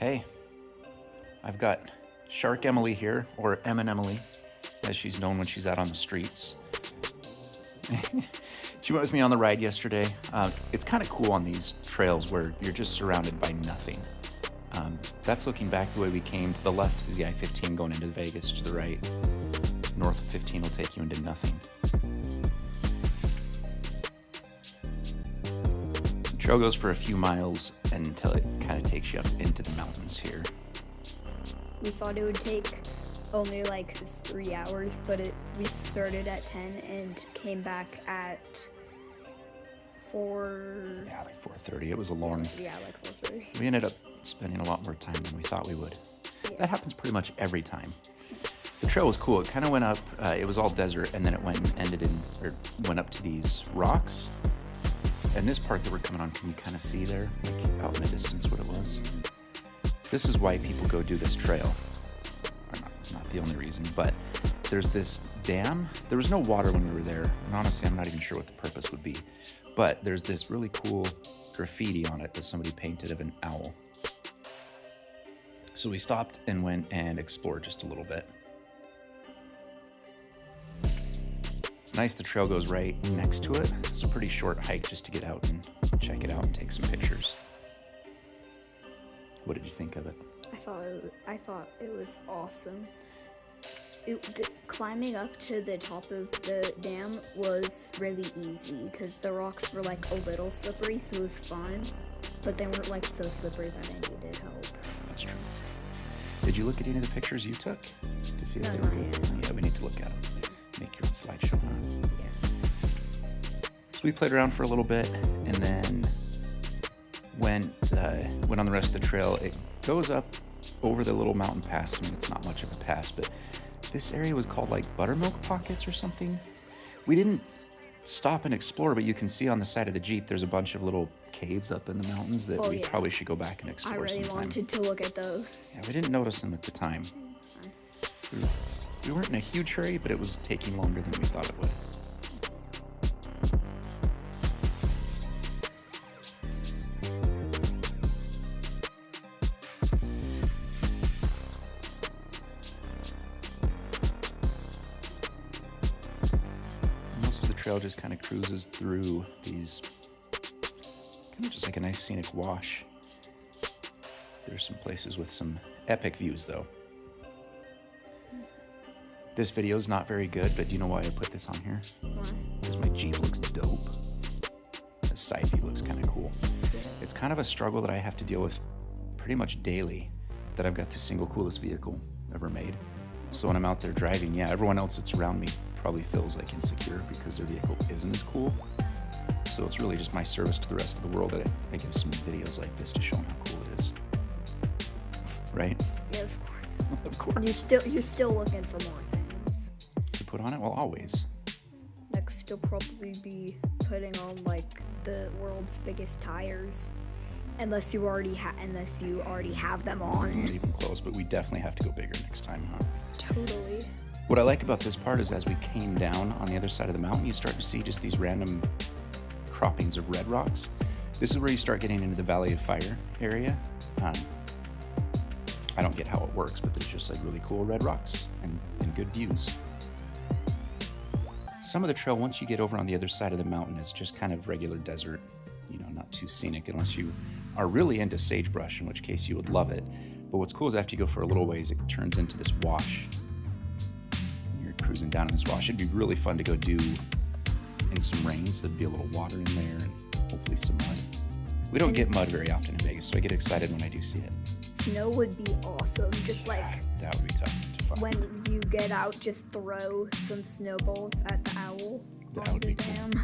Okay, I've got Shark Emily here, or Emily, as she's known when she's out on the streets. She went with me on the ride yesterday. It's kind of cool on these trails where you're just surrounded by nothing. That's looking back the way we came. To the left is the I-15 going into Vegas. To the right, north of 15 will take you into nothing. The trail goes for a few miles until it kind of takes you up into the mountains here. We thought it would take only like 3 hours, but we started at 10 and came back at 4. Yeah, like 4:30. It was a long. Yeah, like 4:30. We ended up spending a lot more time than we thought we would. Yeah. That happens pretty much every time. The trail was cool. It kind of went up. It was all desert, and then it went and went up to these rocks. And this part that we're coming on, can you kind of see there, like out in the distance, what it was? This is why people go do this trail. Or not the only reason, but there's this dam. There was no water when we were there, and honestly, I'm not even sure what the purpose would be. But there's this really cool graffiti on it that somebody painted of an owl. So we stopped and went and explored just a little bit. It's nice the trail goes right next to it. It's a pretty short hike just to get out and check it out and take some pictures. What did you think of it? I thought it was awesome. Climbing up to the top of the dam was really easy because the rocks were like a little slippery, so it was fun. But they weren't like so slippery that I needed help. That's true. Did you look at any of the pictures you took to see if they were good? Yeah, we need to look at them. Make your own slideshow, huh? Yeah. So we played around for a little bit and then went on the rest of the trail. It goes up over the little mountain pass. I mean, it's not much of a pass, but this area was called like Buttermilk Pockets or something. We didn't stop and explore, but you can see on the side of the Jeep there's a bunch of little caves up in the mountains that we probably should go back and explore sometime. I really wanted to look at those. Yeah, we didn't notice them at the time. We weren't in a huge hurry, but it was taking longer than we thought it would. Most of the trail just kind of cruises through these, kind of just like a nice scenic wash. There's some places with some epic views though. This video is not very good, but do you know why I put this on here? Why? Because my Jeep looks dope. The side view looks kind of cool. Yeah. It's kind of a struggle that I have to deal with pretty much daily, that I've got the single coolest vehicle ever made. So when I'm out there driving, yeah, everyone else that's around me probably feels like insecure because their vehicle isn't as cool. So it's really just my service to the rest of the world that I give some videos like this to show them how cool it is. Right? Yeah, of course. Of course. You're still looking for more things. To put on it? Well, always. Next, you'll probably be putting on like the world's biggest tires, unless you already have them on. Not even close, but we definitely have to go bigger next time, huh? Totally. What I like about this part is as we came down on the other side of the mountain, you start to see just these random croppings of red rocks. This is where you start getting into the Valley of Fire area. I don't get how it works, but there's just like really cool red rocks and good views. Some of the trail, once you get over on the other side of the mountain, is just kind of regular desert, not too scenic unless you are really into sagebrush, in which case you would love it. But what's cool is after you go for a little ways, it turns into this wash. You're cruising down in this wash. It'd be really fun to go do in some rains. There'd be a little water in there and hopefully some mud. We don't get mud very often in Vegas, so I get excited when I do see it. Snow would be awesome. Just like that would be tough to find. when you get out, just throw some snowballs at the owl on the dam. Cool.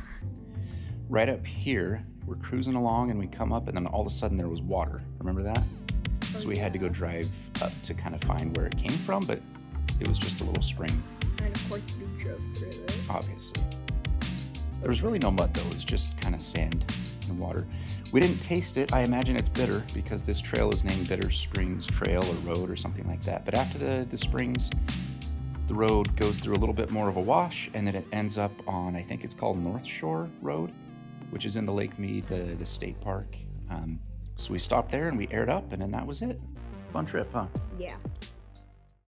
Right up here, we're cruising along and we come up and then all of a sudden there was water. Remember that? So we had to go drive up to kind of find where it came from, but it was just a little spring. And of course we drove through it. Obviously. There was really no mud though, it was just kind of sand and water. We didn't taste it. I imagine it's bitter because this trail is named Bitter Springs Trail or Road or something like that. But after the springs, the road goes through a little bit more of a wash and then it ends up on, I think it's called North Shore Road, which is in the Lake Mead, the state park. So we stopped there and we aired up and then that was it. Fun trip, huh? Yeah.